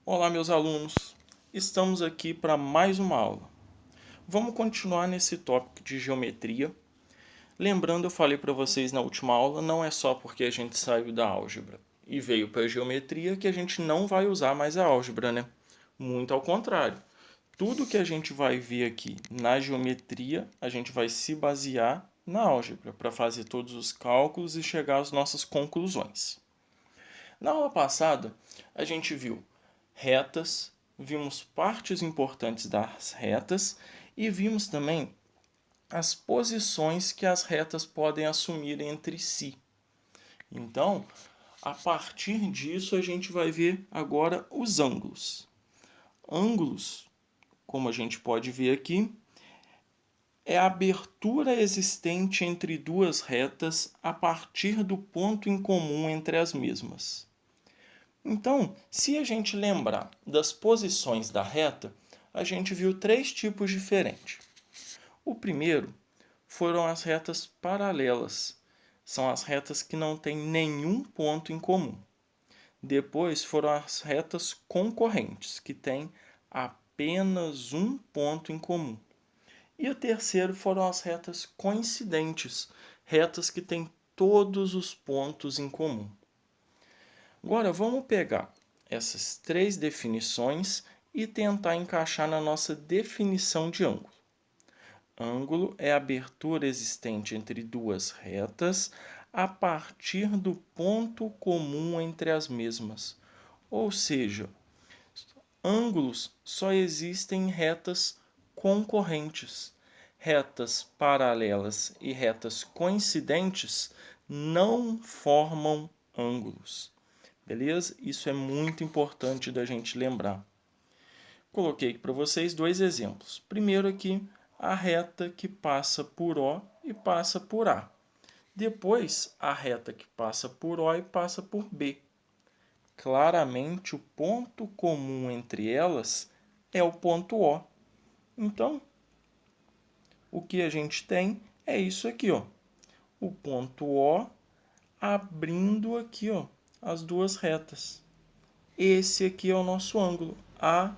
Olá, meus alunos! Estamos aqui para mais uma aula. Vamos continuar nesse tópico de geometria. Lembrando, eu falei para vocês na última aula, não é só porque a gente saiu da álgebra e veio para a geometria que a gente não vai usar mais a álgebra, né? Muito ao contrário. Tudo que a gente vai ver aqui na geometria, a gente vai se basear na álgebra para fazer todos os cálculos e chegar às nossas conclusões. Na aula passada, a gente viu retas, vimos partes importantes das retas e vimos também as posições que as retas podem assumir entre si. Então, a partir disso, a gente vai ver agora os ângulos. Ângulos, como a gente pode ver aqui, é a abertura existente entre duas retas a partir do ponto em comum entre as mesmas. Então, se a gente lembrar das posições da reta, a gente viu três tipos diferentes. O primeiro foram as retas paralelas. São as retas que não têm nenhum ponto em comum. Depois foram as retas concorrentes, que têm apenas um ponto em comum. E o terceiro foram as retas coincidentes, retas que têm todos os pontos em comum. Agora vamos pegar essas três definições e tentar encaixar na nossa definição de ângulo. Ângulo é a abertura existente entre duas retas a partir do ponto comum entre as mesmas. Ou seja, ângulos só existem em retas concorrentes. Retas paralelas e retas coincidentes não formam ângulos. Beleza? Isso é muito importante da gente lembrar. Coloquei aqui para vocês dois exemplos. Primeiro aqui, a reta que passa por O e passa por A. Depois, a reta que passa por O e passa por B. Claramente, o ponto comum entre elas é o ponto O. Então, o que a gente tem é isso aqui, ó. O ponto O abrindo aqui, ó, as duas retas. Esse aqui é o nosso ângulo, AOB.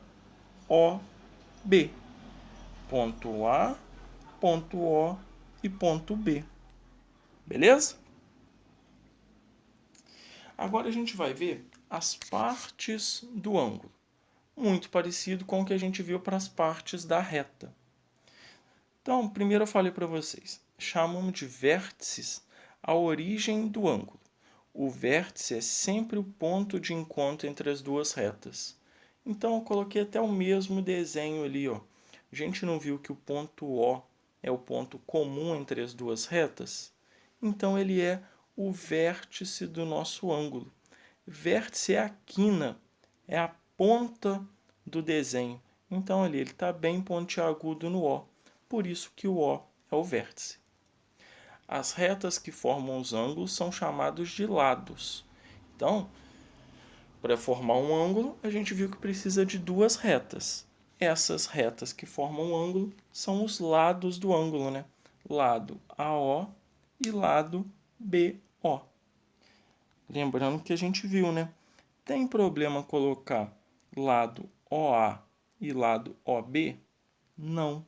Ponto A, ponto O e ponto B. Beleza? Agora a gente vai ver as partes do ângulo. Muito parecido com o que a gente viu para as partes da reta. Então, primeiro eu falei para vocês, chamamos de vértices a origem do ângulo. O vértice é sempre o ponto de encontro entre as duas retas. Então eu coloquei até o mesmo desenho ali, ó. A gente não viu que o ponto O é o ponto comum entre as duas retas? Então ele é o vértice do nosso ângulo. Vértice é a quina, é a ponta do desenho. Então ali ele está bem pontiagudo no O. Por isso que o O é o vértice. As retas que formam os ângulos são chamados de lados. Então, para formar um ângulo, a gente viu que precisa de duas retas. Essas retas que formam o ângulo são os lados do ângulo, né? Lado AO e lado BO. Lembrando que a gente viu, né? Tem problema colocar lado OA e lado OB? Não.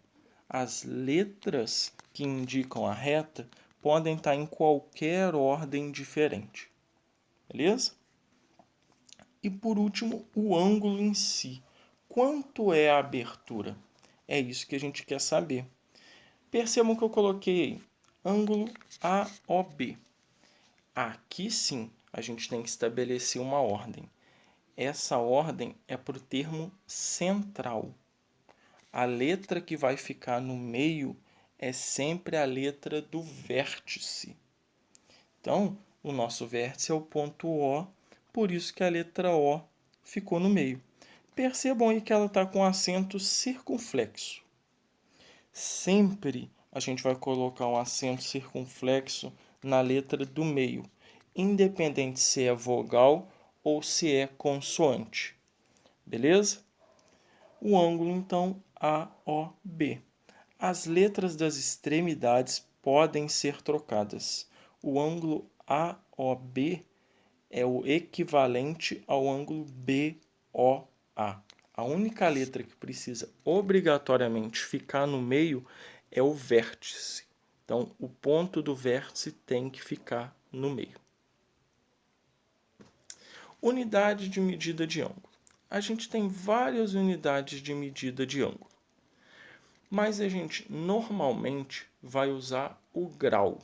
As letras que indicam a reta podem estar em qualquer ordem diferente. Beleza? E por último, o ângulo em si. Quanto é a abertura? É isso que a gente quer saber. Percebam que eu coloquei ângulo AOB. Aqui sim, a gente tem que estabelecer uma ordem. Essa ordem é para o termo central. A letra que vai ficar no meio é sempre a letra do vértice. Então, o nosso vértice é o ponto O, por isso que a letra O ficou no meio. Percebam aí que ela está com acento circunflexo. Sempre a gente vai colocar um acento circunflexo na letra do meio, independente se é vogal ou se é consoante. Beleza? O ângulo, então, AOB. As letras das extremidades podem ser trocadas. O ângulo AOB é o equivalente ao ângulo BOB. A. A única letra que precisa obrigatoriamente ficar no meio é o vértice. Então, o ponto do vértice tem que ficar no meio. Unidade de medida de ângulo. A gente tem várias unidades de medida de ângulo, mas a gente normalmente vai usar o grau.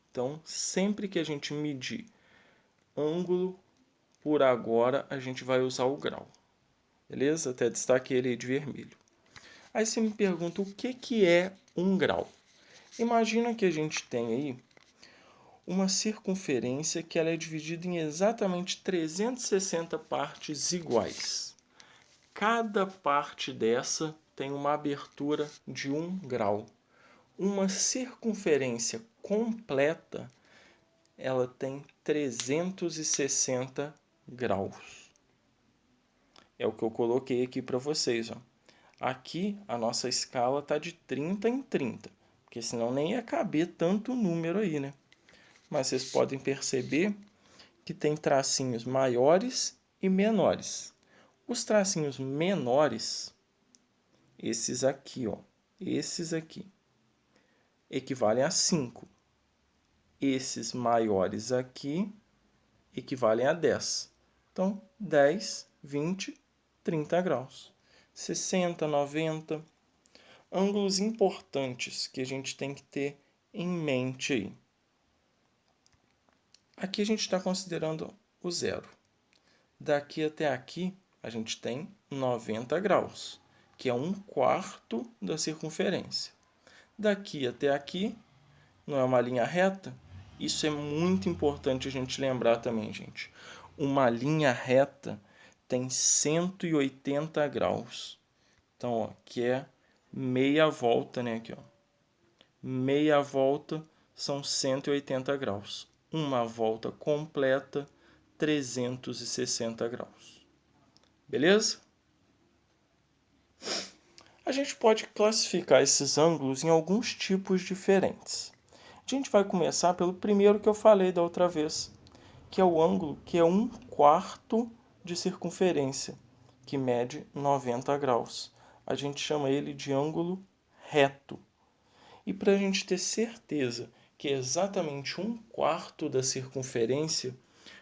Então, sempre que a gente medir ângulo, por agora a gente vai usar o grau. Beleza? Até destaquei ele aí de vermelho. Aí você me pergunta o que é um grau. Imagina que a gente tem aí uma circunferência que ela é dividida em exatamente 360 partes iguais. Cada parte dessa tem uma abertura de 1 grau. Uma circunferência completa, ela tem 360 graus. É o que eu coloquei aqui para vocês. Ó. Aqui a nossa escala está de 30 em 30, porque senão nem ia caber tanto número aí, né? Mas vocês podem perceber que tem tracinhos maiores e menores. Os tracinhos menores, esses aqui, ó, esses aqui, equivalem a 5. Esses maiores aqui equivalem a 10. Então, 10, 20, 30 graus. 60, 90. Ângulos importantes que a gente tem que ter em mente aí. Aqui a gente está considerando o zero. Daqui até aqui a gente tem 90 graus, que é 1/4 da circunferência. Daqui até aqui não é uma linha reta? Isso é muito importante a gente lembrar também, gente. Uma linha reta tem 180 graus. Então, ó, que é meia volta, né? Aqui, ó. Meia volta são 180 graus. Uma volta completa, 360 graus. Beleza? A gente pode classificar esses ângulos em alguns tipos diferentes. A gente vai começar pelo primeiro que eu falei da outra vez, que é o ângulo que é 1/4 de circunferência, que mede 90 graus. A gente chama ele de ângulo reto. E para a gente ter certeza que é exatamente 1/4 da circunferência,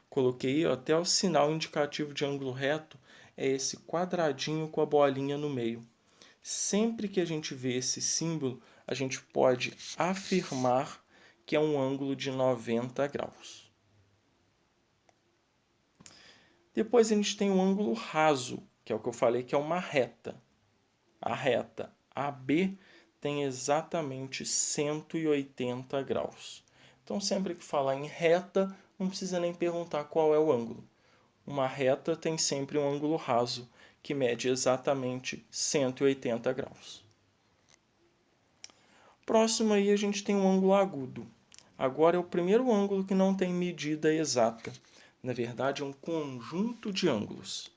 coloquei até o sinal indicativo de ângulo reto, é esse quadradinho com a bolinha no meio. Sempre que a gente vê esse símbolo, a gente pode afirmar que é um ângulo de 90 graus. Depois a gente tem o ângulo raso, que é o que eu falei que é uma reta. A reta AB tem exatamente 180 graus. Então, sempre que falar em reta, não precisa nem perguntar qual é o ângulo. Uma reta tem sempre um ângulo raso, que mede exatamente 180 graus. Próximo aí a gente tem um ângulo agudo. Agora é o primeiro ângulo que não tem medida exata. Na verdade, é um conjunto de ângulos.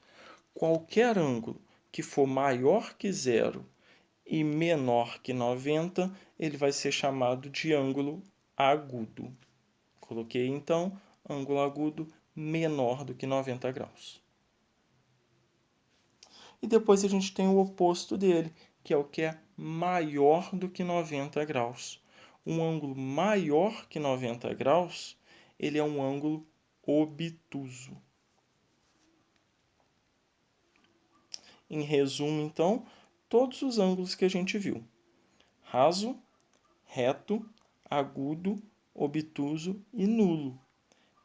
Qualquer ângulo que for maior que zero e menor que 90, ele vai ser chamado de ângulo agudo. Coloquei, então, ângulo agudo menor do que 90 graus. E depois a gente tem o oposto dele, que é o que é maior do que 90 graus. Um ângulo maior que 90 graus, ele é um ângulo obtuso. Em resumo, então, todos os ângulos que a gente viu: raso, reto, agudo, obtuso e nulo.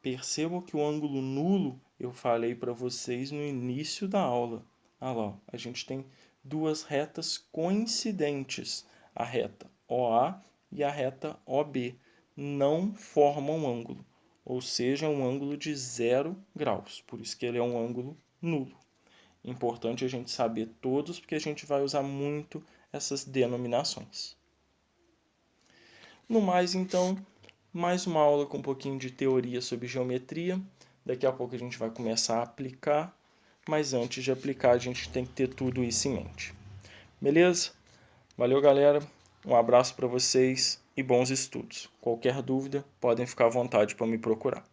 Percebam que o ângulo nulo eu falei para vocês no início da aula. Olha lá, a gente tem duas retas coincidentes, a reta OA e a reta OB. Não formam ângulo, ou seja, um ângulo de 0 graus. Por isso que ele é um ângulo nulo. Importante a gente saber todos, porque a gente vai usar muito essas denominações. No mais, então, mais uma aula com um pouquinho de teoria sobre geometria. Daqui a pouco a gente vai começar a aplicar, mas antes de aplicar a gente tem que ter tudo isso em mente. Beleza? Valeu, galera. Um abraço para vocês e bons estudos. Qualquer dúvida, podem ficar à vontade para me procurar.